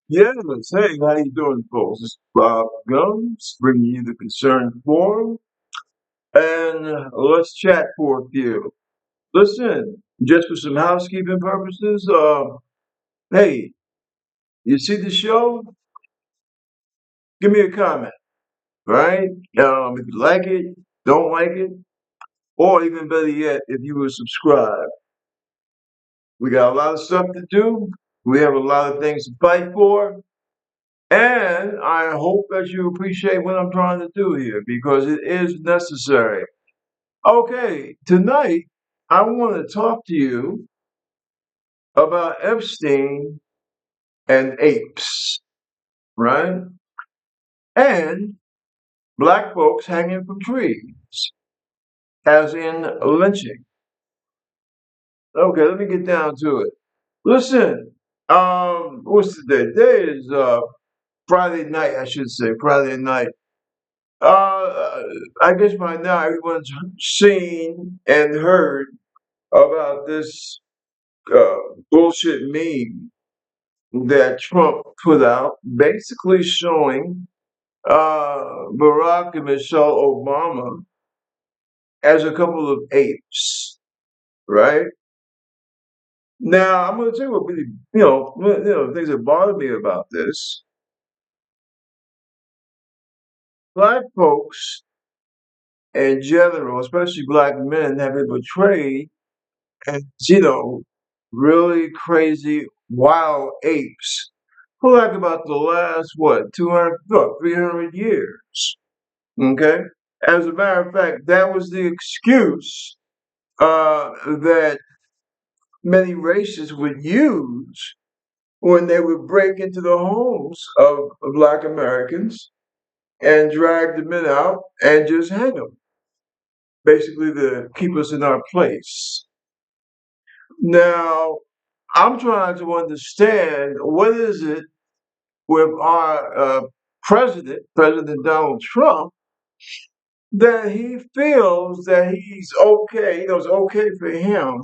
Yes, hey, how you doing, folks? It's Bob Gums bringing you the Concerned Forum, and let's chat for a few. Listen, just for some housekeeping purposes, hey, you see the show? Give me a comment, right? If you like it, don't like it, or even better yet, if you will subscribe. We got a lot of stuff to do. We have a lot of things to fight for. And I hope that you appreciate what I'm trying to do here because it is necessary. Okay, tonight I want to talk to you about Epstein and apes, right? And black folks hanging from trees, as in lynching. Okay, let me get down to it. Listen, what's today? Today is Friday night, I should say, Friday night. I guess by now everyone's seen and heard about this uh, bullshit meme that Trump put out, basically showing Barack and Michelle Obama as a couple of apes, right? Now, I'm going to tell you what really, things that bother me about this. Black folks in general, especially black men, have been portrayed as, really crazy wild apes for like about the last, what, 200, what, 300 years. Okay? As a matter of fact, that was the excuse that many racists would use when they would break into the homes of Black Americans and drag the men out and just hang them, basically to keep us in our place. Now, I'm trying to understand what is it with our President Donald Trump, that he feels that he's okay, it's okay for him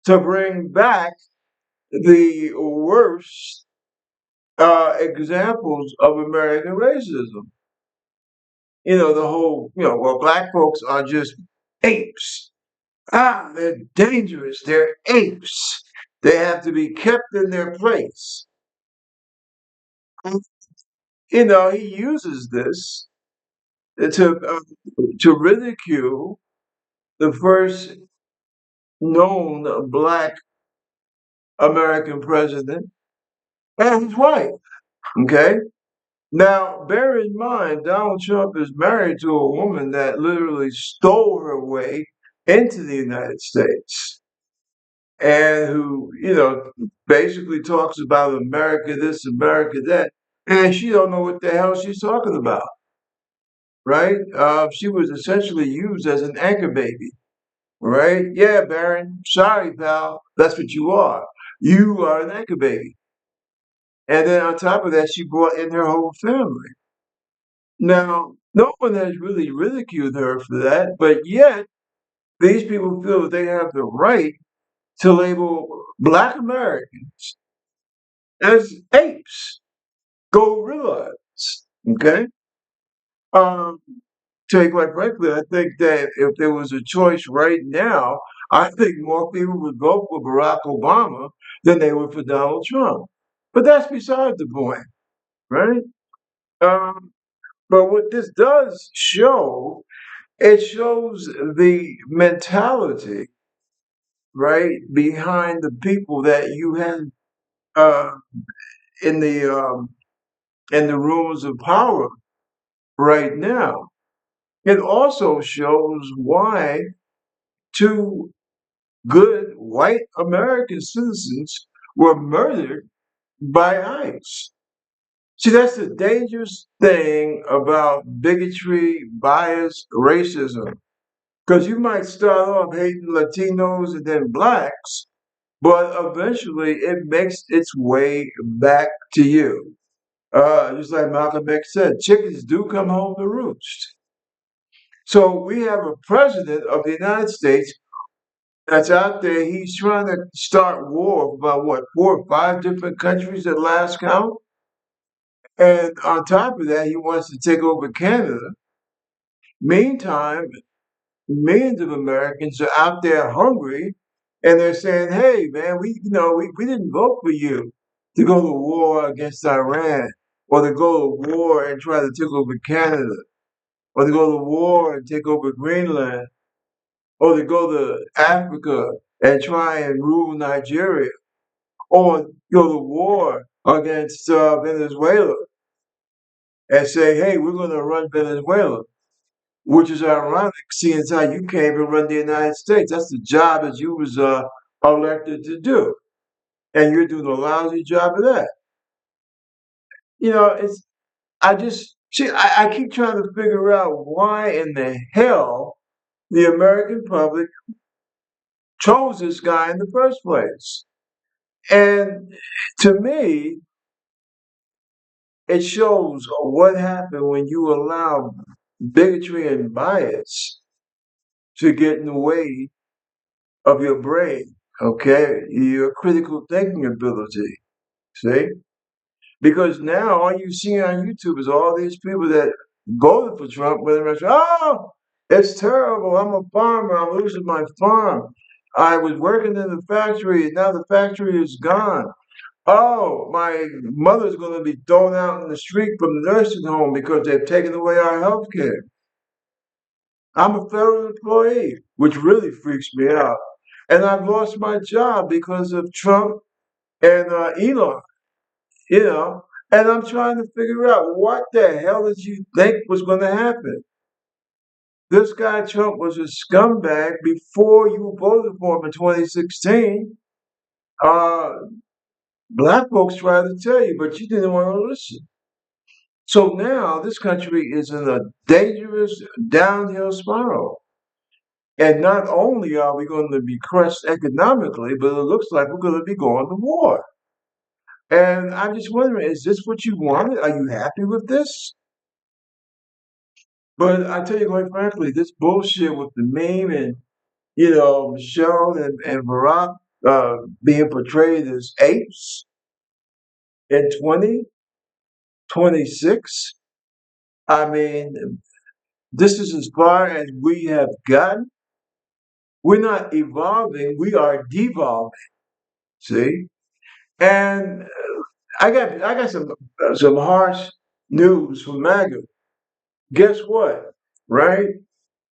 to bring back the worst examples of American racism. The whole, well, black folks are just apes. Ah, they're dangerous. They're apes. They have to be kept in their place. He uses this to ridicule the first known black American president and his wife. Okay. Now, bear in mind, Donald Trump is married to a woman that literally stole her way into the United States and who, basically talks about America this, America that, and she don't know what the hell she's talking about, right? She was essentially used as an anchor baby, right? Yeah, Baron, sorry, pal, that's what you are. You are an anchor baby. And then on top of that, she brought in her whole family. Now, no one has really ridiculed her for that, but yet these people feel that they have the right to label Black Americans as apes, gorillas. Okay? Um, to be quite frankly, I think that if there was a choice right now, I think more people would vote for Barack Obama than they would for Donald Trump. But that's beside the point, right? Um, but what this does show, it shows the mentality, right, behind the people that you have uh, in the rooms of power right now. It also shows why two good white American citizens were murdered by ICE. See, that's the dangerous thing about bigotry, bias, racism. Because you might start off hating Latinos and then blacks, but eventually it makes its way back to you. Just like Malcolm X said, chickens do come home to roost. So we have a president of the United States that's out there. He's trying to start war with about what, 4 or 5 different countries at last count. And on top of that, he wants to take over Canada. Meantime, millions of Americans are out there hungry, and they're saying, "Hey, man, we didn't vote for you to go to war against Iran, or to go to war and try to take over Canada, or to go to war and take over Greenland, or to go to Africa and try and rule Nigeria, or go to war against Venezuela and say, hey, we're going to run Venezuela." Which is ironic, seeing as how you came and run the United States. That's the job that you was elected to do, and you're doing a lousy job of that. It's I just see. I keep trying to figure out why in the hell the American public chose this guy in the first place. And to me, it shows what happened when you allow bigotry and bias to get in the way of your brain, okay? Your critical thinking ability, see? Because now all you see on YouTube is all these people that voted for Trump, whether it's, oh, it's terrible. I'm a farmer. I'm losing my farm. I was working in the factory, and now the factory is gone. Oh, my mother's going to be thrown out in the street from the nursing home because they've taken away our health care. I'm a federal employee, which really freaks me out. And I've lost my job because of Trump and Elon, you know. And I'm trying to figure out what the hell did you think was going to happen? This guy Trump was a scumbag before you voted for him in 2016. Uh, Black folks tried to tell you, but you didn't want to listen. So now this country is in a dangerous downhill spiral. And not only are we going to be crushed economically, but it looks like we're going to be going to war. And I'm just wondering, is this what you wanted? Are you happy with this? But I tell you quite frankly, this bullshit with the meme and, Michelle and Barak being portrayed as apes in 2026, I mean, this is as far as we have gotten. We're not evolving, we are devolving. See? And I got some harsh news from MAGA. Guess what? Right?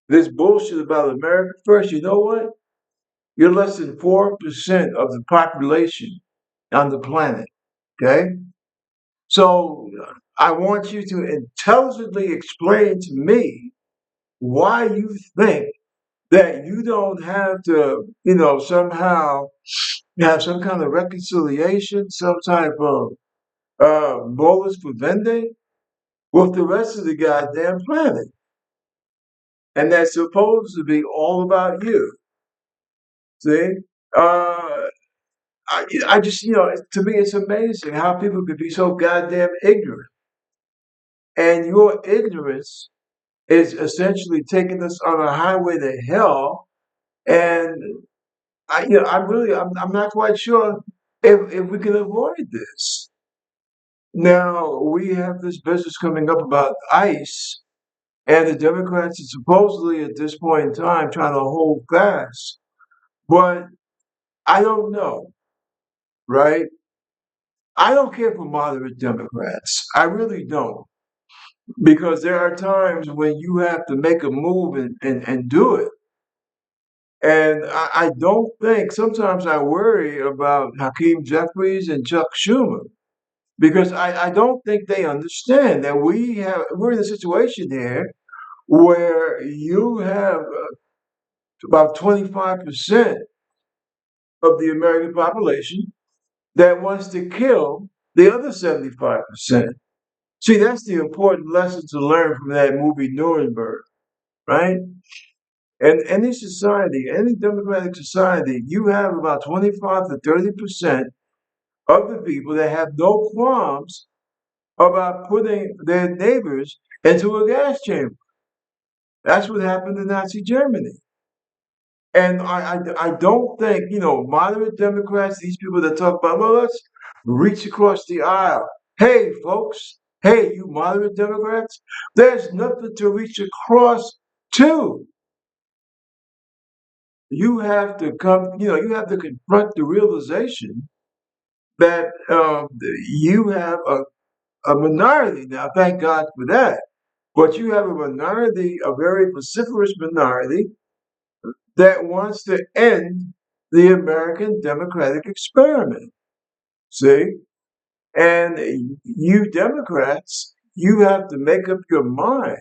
This bullshit about America first. You know what? You're less than 4% of the population on the planet. Okay? So I want you to intelligently explain to me why you think that you don't have to, somehow have some kind of reconciliation, some type of modus vivendi with the rest of the goddamn planet. And that's supposed to be all about you. See? Uh, I just, to me, it's amazing how people could be so goddamn ignorant. And your ignorance is essentially taking us on a highway to hell. And I'm not quite sure if we can avoid this. Now, we have this business coming up about ICE, and the Democrats are supposedly at this point in time trying to hold fast. But I don't know, right? I don't care for moderate Democrats. I really don't. Because there are times when you have to make a move and do it. And I don't think, sometimes I worry about Hakeem Jeffries and Chuck Schumer because I don't think they understand that we're in a situation here where you have about 25% of the American population that wants to kill the other 75%. See, that's the important lesson to learn from that movie Nuremberg, right? And any society, any democratic society, you have about 25 to 30% of the people that have no qualms about putting their neighbors into a gas chamber. That's what happened in Nazi Germany. And I don't think, moderate Democrats, these people that talk about, well, let's reach across the aisle. Hey, folks, Hey, you moderate Democrats, there's nothing to reach across to. You have to you have to confront the realization that you have a minority. Now, thank God for that. But you have a minority, a very vociferous minority, that wants to end the American democratic experiment. See? And you Democrats, you have to make up your mind.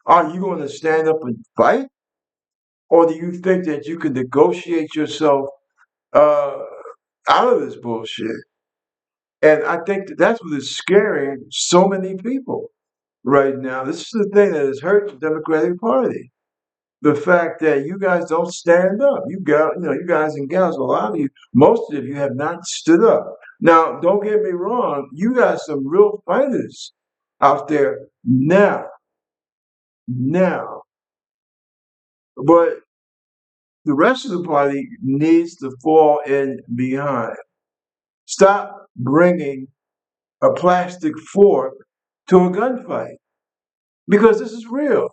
Are you going to stand up and fight? Or do you think that you can negotiate yourself uh, out of this bullshit? And I think that's what is scaring so many people right now. This is the thing that has hurt the Democratic Party. The fact that you guys don't stand up. You guys and gals, a lot of you, most of you have not stood up. Now, don't get me wrong, you got some real fighters out there now. But the rest of the party needs to fall in behind. Stop bringing a plastic fork to a gunfight because this is real,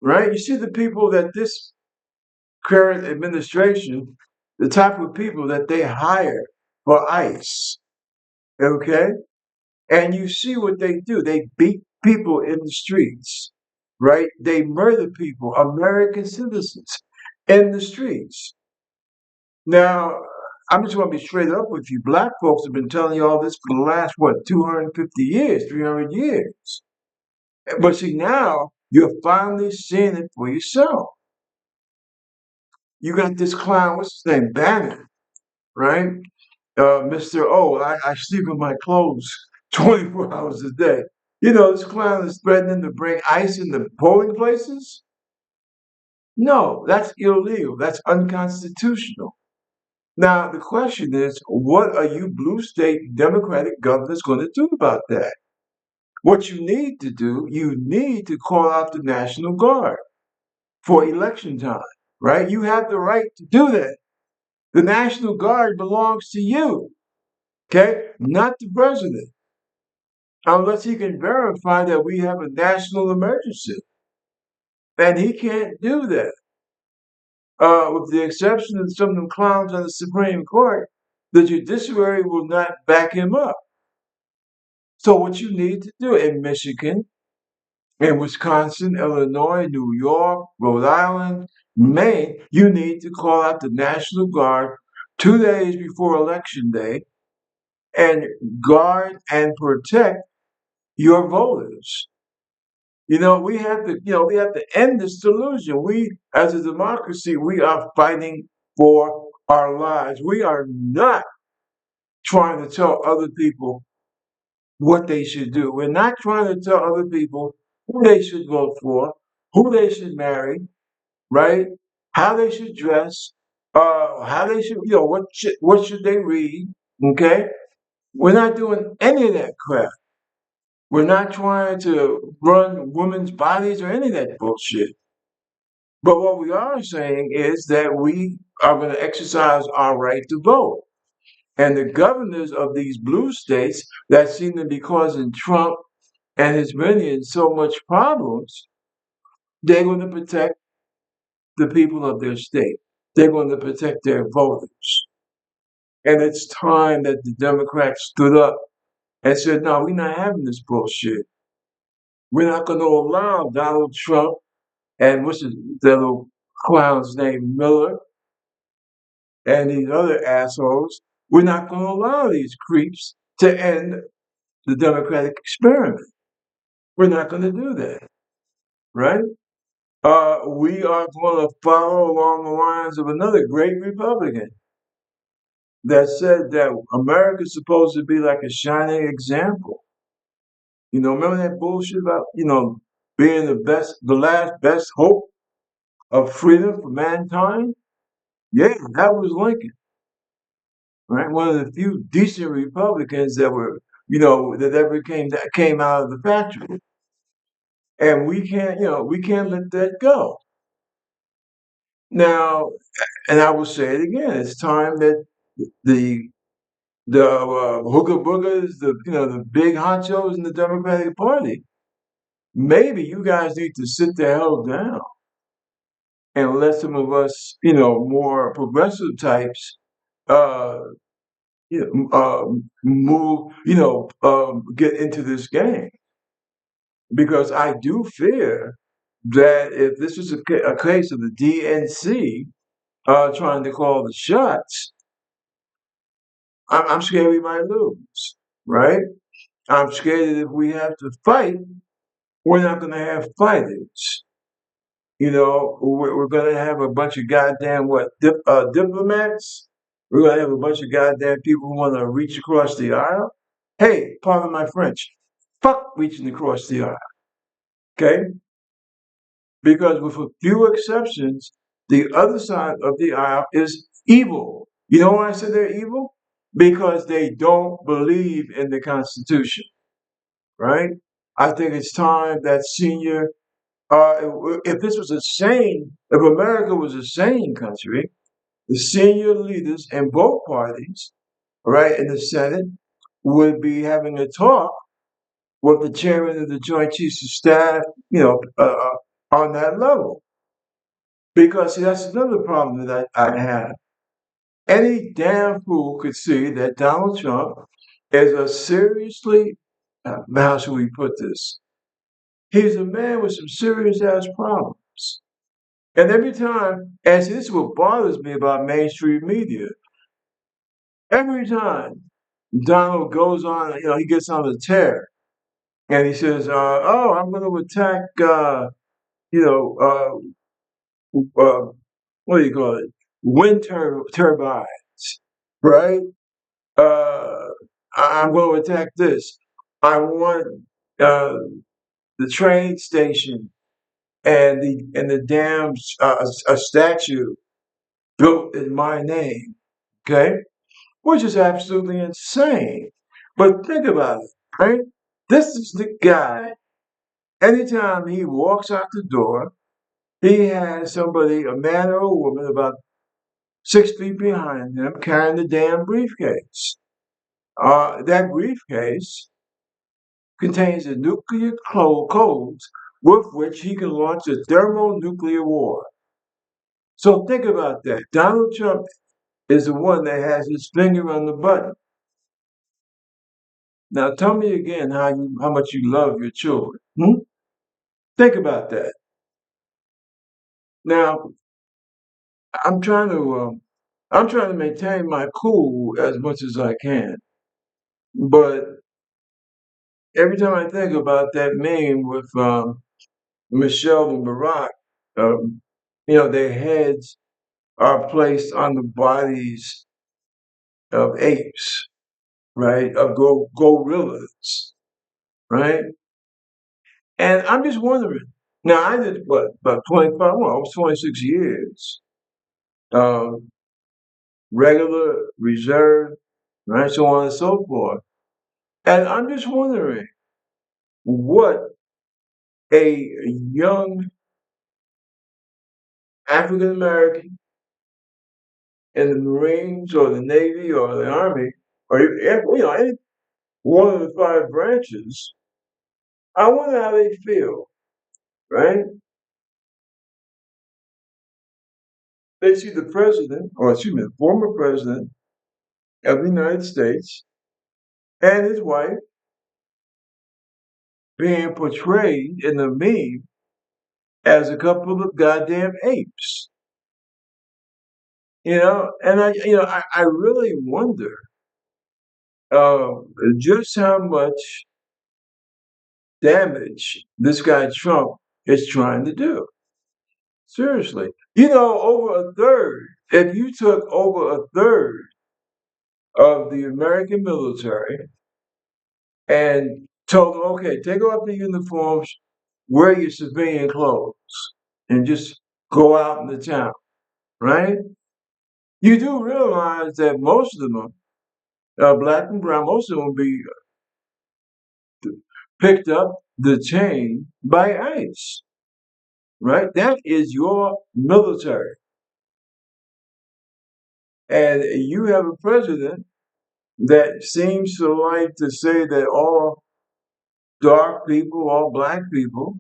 right? You see the people that this current administration, the type of people that they hire for ICE, okay? And you see what they do. They beat people in the streets, right? They murder people, American citizens, in the streets. Now, I'm just going to be straight up with you. Black folks have been telling you all this for the last, what, 250 years, 300 years. But see, now you're finally seeing it for yourself. You got this clown, what's his name? Bannon, right? Mr. Oh, I sleep in my clothes 24 hours a day. You know, this clown is threatening to bring ICE in the polling places. No, that's illegal. That's unconstitutional. Now, the question is, what are you blue state Democratic governors going to do about that? What you need to do, you need to call out the National Guard for election time, right? You have the right to do that. The National Guard belongs to you, okay? Not the president, unless he can verify that we have a national emergency. And he can't do that. With the exception of some of them clowns on the Supreme Court, the judiciary will not back him up. So what you need to do in Michigan, in Wisconsin, Illinois, New York, Rhode Island, Maine, you need to call out the National Guard 2 days before Election Day and guard and protect your voters. We have to end this delusion. We, as a democracy, we are fighting for our lives. We are not trying to tell other people what they should do. We're not trying to tell other people who they should vote for, who they should marry, right? How they should dress, how they should, what should they read? Okay, we're not doing any of that crap. We're not trying to run women's bodies or any of that bullshit. But what we are saying is that we are going to exercise our right to vote. And the governors of these blue states that seem to be causing Trump and his minions so much problems, they're going to protect the people of their state. They're going to protect their voters. And it's time that the Democrats stood up and said, no, we're not having this bullshit. We're not going to allow Donald Trump and what's the little clown's name, Miller, and these other assholes. We're not going to allow these creeps to end the democratic experiment. We're not going to do that, right? We are going to follow along the lines of another great Republican that said that America's supposed to be like a shining example. Remember that bullshit about, being the last best hope of freedom for mankind? Yeah, that was Lincoln, right? One of the few decent Republicans that were, that ever came out of the factory. And we can't let that go. Now, and I will say it again, it's time that the the hooker boogers, the big honchos in the Democratic Party. Maybe you guys need to sit the hell down and let some of us, more progressive types, uh, move, get into this game. Because I do fear that if this was a case of the DNC trying to call the shots, I'm scared we might lose, right? I'm scared that if we have to fight, we're not going to have fighters. We're going to have a bunch of goddamn diplomats. We're going to have a bunch of goddamn people who want to reach across the aisle. Hey, pardon my French. Fuck reaching across the aisle. Okay? Because with a few exceptions, the other side of the aisle is evil. You know why I said they're evil? Because they don't believe in the Constitution, right? I think it's time that if this was if America was a sane country, the senior leaders in both parties, right, in the Senate, would be having a talk with the chairman of the Joint Chiefs of Staff, on that level. Because see, that's another problem that I have. Any damn fool could see that Donald Trump is a seriously, how should we put this? He's a man with some serious ass problems. And every time, and see, this is what bothers me about mainstream media. Every time Donald goes on, he gets on the tear and he says, "Oh, I'm going to attack, you know, what do you call it? Turbines, right? Uh, I'm going to attack this. I want uh, the train station and the damn a statue built in my name." Okay, which is absolutely insane. But think about it, right? This is the guy. Anytime he walks out the door, he has somebody, a man or a woman, about 6 feet behind him, carrying the damn briefcase. That briefcase contains the nuclear codes with which he can launch a thermonuclear war. So think about that. Donald Trump is the one that has his finger on the button. Now tell me again how much you love your children. Hmm? Think about that. Now I'm trying to I'm trying to maintain my cool as much as I can, but every time I think about that meme with Michelle and Barak, um, their heads are placed on the bodies of apes, right? Of gorillas, right? And I'm just wondering. Now I did what about 25? Well, almost 26 years. Um, Regular, reserve, right? So on and so forth. And I'm just wondering what a young African American in the Marines or the Navy or the Army or any one of the five branches, I wonder how they feel, right? They see the president, or excuse me, the former president of the United States and his wife being portrayed in the meme as a couple of goddamn apes. And I really wonder uh, just how much damage this guy Trump is trying to do. Seriously. Over a third, if you took over a third of the American military and told them, okay, take off the uniforms, wear your civilian clothes, and just go out in the town, right? You do realize that most of them, black and brown, most of them will be picked up the chain by ICE, right? That is your military. And you have a president that seems to like to say that all dark people, all black people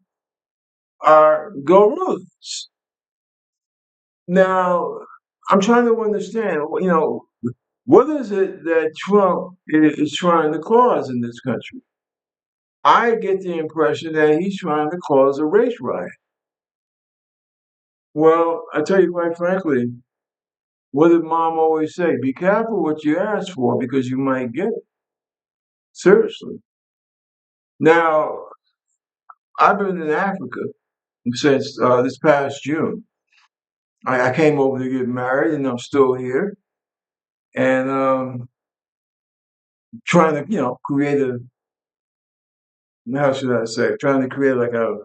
are gorillas. Now, I'm trying to understand, what is it that Trump is trying to cause in this country? I get the impression that he's trying to cause a race riot. Well, I tell you quite frankly, what did mom always say? Be careful what you ask for because you might get it. Seriously. Now, I've been in Africa since this past June. I came over to get married and I'm still here. And trying to, create how should I say, trying to create like a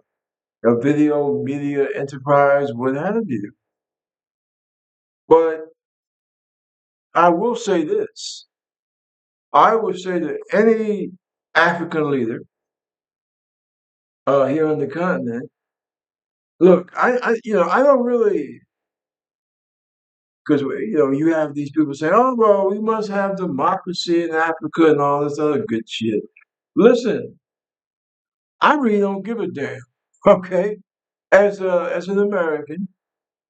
video media enterprise, what have you. But I will say this. I would say that any African leader here on the continent, look, I don't really, because you have these people saying, "Oh well, we must have democracy in Africa and all this other good shit." Listen, I really don't give a damn. Okay, as an American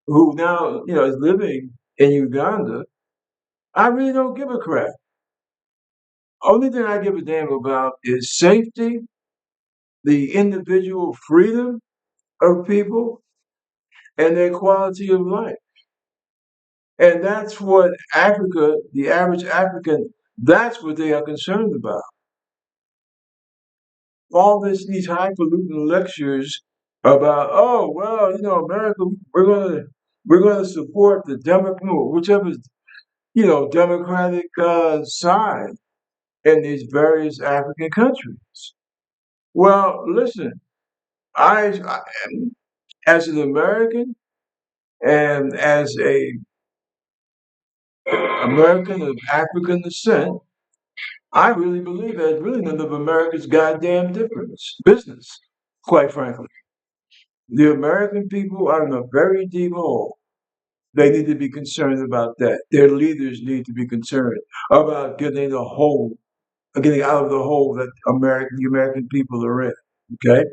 who now is living in Uganda, I really don't give a crap. Only thing I give a damn about is safety, the individual freedom of people, and their quality of life. And that's what Africa, the average African, that's what they are concerned about. All these highfalutin lectures about, oh well, America, we're gonna support the whichever democratic side in these various African countries. Well, listen, I as an American and as a American of African descent, I really believe that it's really none of America's goddamn difference business, quite frankly. The American people are in a very deep hole. They need to be concerned about that. Their leaders need to be concerned about getting out of the hole that the American people are in. Okay,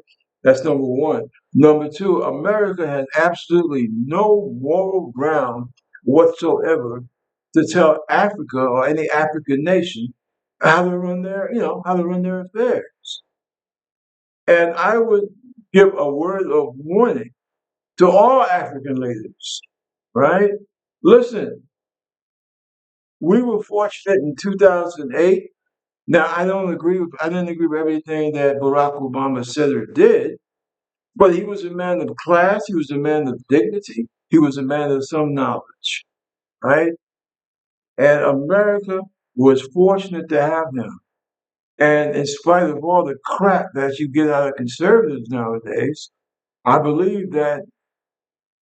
that's number one. Number two, America has absolutely no moral ground whatsoever to tell Africa or any African nation how to run their affairs. And I would give a word of warning to all African leaders, right? Listen, we were fortunate in 2008. Now, I didn't agree with everything that Barack Obama said or did, but he was a man of class, he was a man of dignity, he was a man of some knowledge, right? And America was fortunate to have him. And in spite of all the crap that you get out of conservatives nowadays, I believe that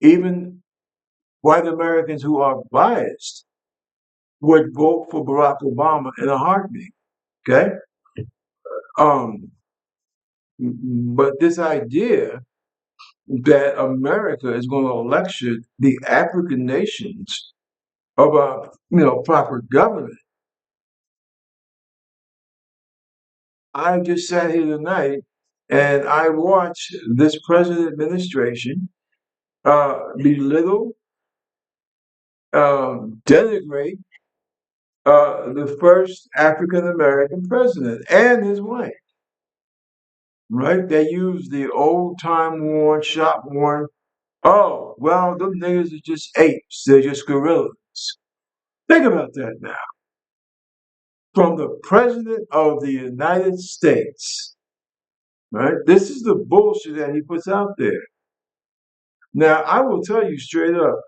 even white Americans who are biased would vote for Barack Obama in a heartbeat. Okay? Um, but this idea that America is going to lecture the African nations about proper government. I just sat here tonight and I watched this present administration belittle, denigrate the first African American president and his wife. Right? They use the old time worn, shop worn. Oh, well, them niggas are just apes. They're just gorillas. Think about that now. From the President of the United States. Right? This is the bullshit that he puts out there. Now, I will tell you straight up,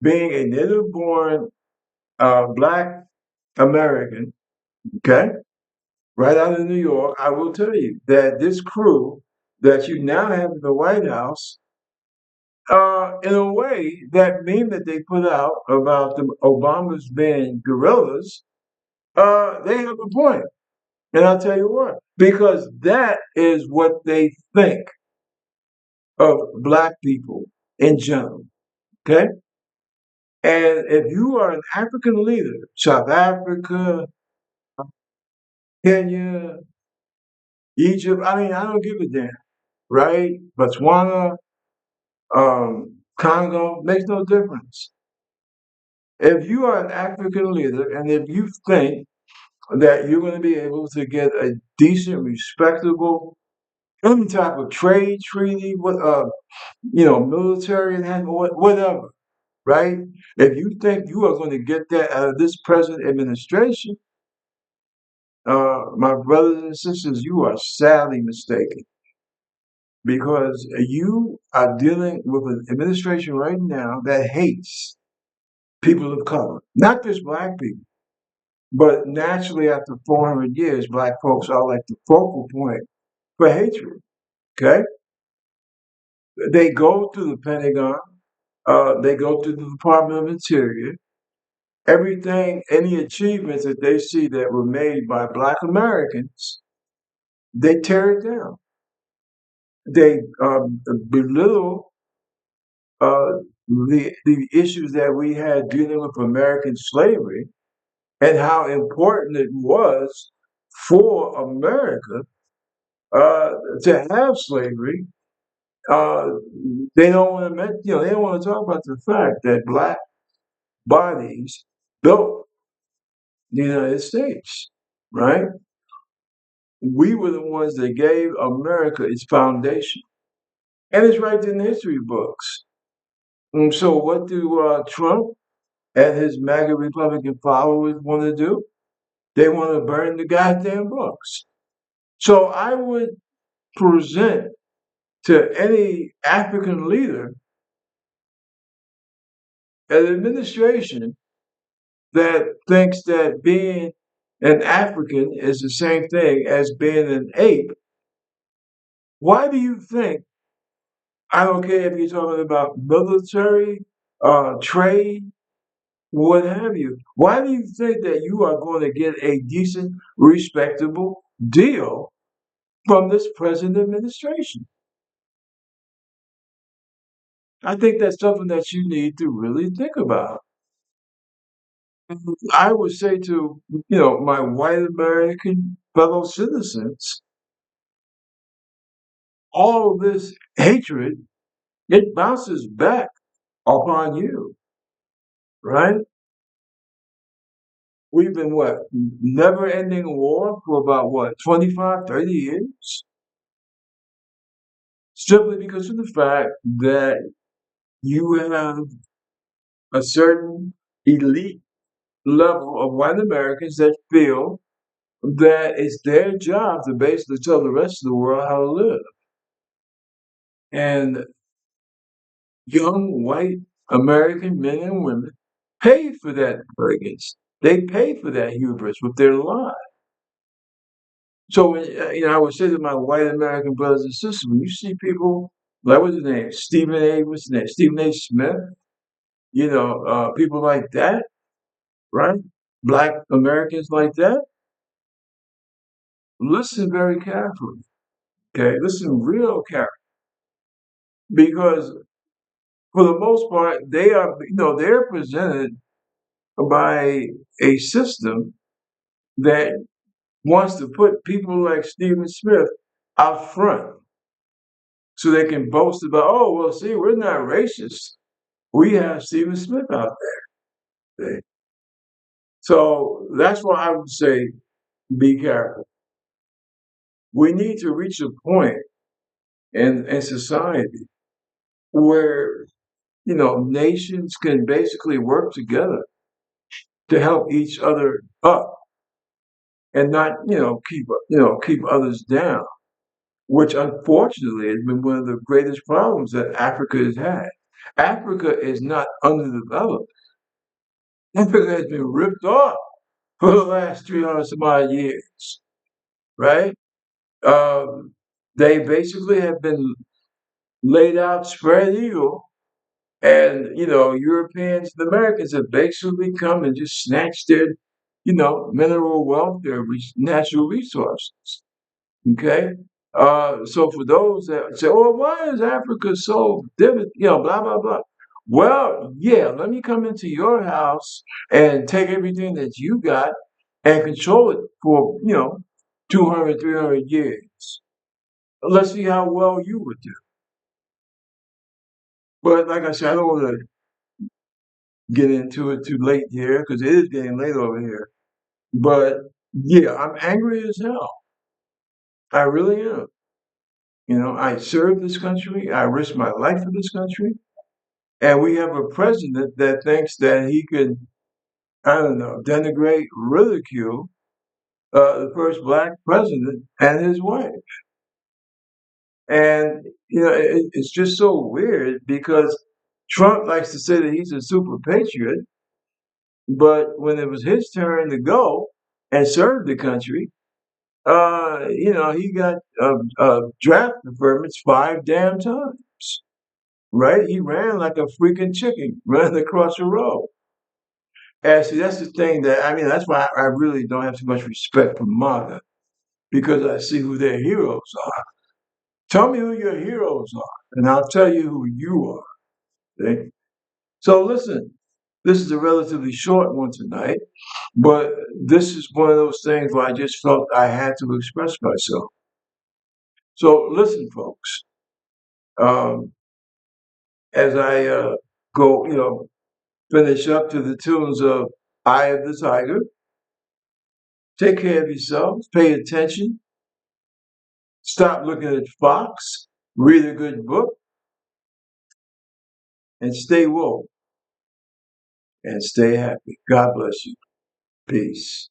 being a native born black American, okay, right out of New York, I will tell you that this crew that you now have in the White House, in a way, that meme that they put out about the Obamas being gorillas, they have a point. And I'll tell you what, because that is what they think of black people in general. Okay? And if you are an African leader, South Africa, Kenya, Egypt. I mean, I don't give a damn, right? Botswana, Congo, makes no difference. If you are an African leader and if you think that you're going to be able to get a decent, respectable, any type of trade treaty, military and whatever, right? If you think you are going to get that out of this present administration, my brothers and sisters, you are sadly mistaken because you are dealing with an administration right now that hates people of color, not just black people. But naturally, after 400 years, black folks are like the focal point for hatred. Okay, they go to the Pentagon, they go to the Department of Interior. Everything, any achievements that they see that were made by Black Americans, they tear it down. They belittle the issues that we had dealing with American slavery and how important it was for America uh, to have slavery. uh, they don't want to they don't want to talk about the fact that black bodies built the United States, right? We were the ones that gave America its foundation, and it's right in the history books. And so, what do Trump and his MAGA Republican followers want to do? They want to burn the goddamn books. So, I would present to any African leader an administration that thinks that being an African is the same thing as being an ape. Why do you think, I don't care if you're talking about military, trade, what have you, why do you think that you are going to get a decent, respectable deal from this present administration? I think that's something that you need to really think about. I would say to, my white American fellow citizens, all of this hatred, it bounces back upon you, right? We've been what? Never ending war for about what, 25, 30 years? Simply because of the fact that you have a certain elite level of white Americans that feel that it's their job to basically tell the rest of the world how to live. And young white American men and women pay for that arrogance. They pay for that hubris with their lives. So, I would say to my white American brothers and sisters, when you see people like what's his name, what's his name, Stephen A. Smith, people like that, right? Black Americans like that. Listen very carefully, okay? Listen real carefully, because for the most part, they're presented by a system that wants to put people like Stephen Smith out front so they can boast about, oh, well, see, we're not racist. We have Stephen Smith out there. So that's why I would say be careful. We need to reach a point in society where, nations can basically work together to help each other up and not, keep others down, which unfortunately has been one of the greatest problems that Africa has had. Africa is not underdeveloped. Africa has been ripped off for the last 300 some odd years, right? Um, they basically have been laid out spread eagle, and Europeans and Americans have basically come and just snatched their, mineral wealth, their natural resources. Okay. So for those that say, "Oh, why is Africa so different?" Blah blah blah. Well, yeah, let me come into your house and take everything that you got and control it for 200, 300 years. Let's see how well you would do. But like I said, I don't want to get into it too late here because it is getting late over here. But yeah, I'm angry as hell. I really am. You know, I served this country. I risked my life for this country. And we have a president that thinks that he can, I don't know, denigrate, ridicule the first black president and his wife. And, you know, it's just so weird because Trump likes to say that he's a super patriot. But when it was his turn to go and serve the country, you know, he got draft deferments 5 damn times. Right? He ran like a freaking chicken, running across the road. And see, that's the thing that I mean. That's why I really don't have too much respect for MAGA because I see who their heroes are. Tell me who your heroes are, and I'll tell you who you are. See? So listen, this is a relatively short one tonight, but this is one of those things where I just felt I had to express myself. So listen, folks, um, as I go, you know, finish up to the tunes of "Eye of the Tiger." Take care of yourselves. Pay attention. Stop looking at Fox. Read a good book and stay woke and stay happy. God bless you. Peace.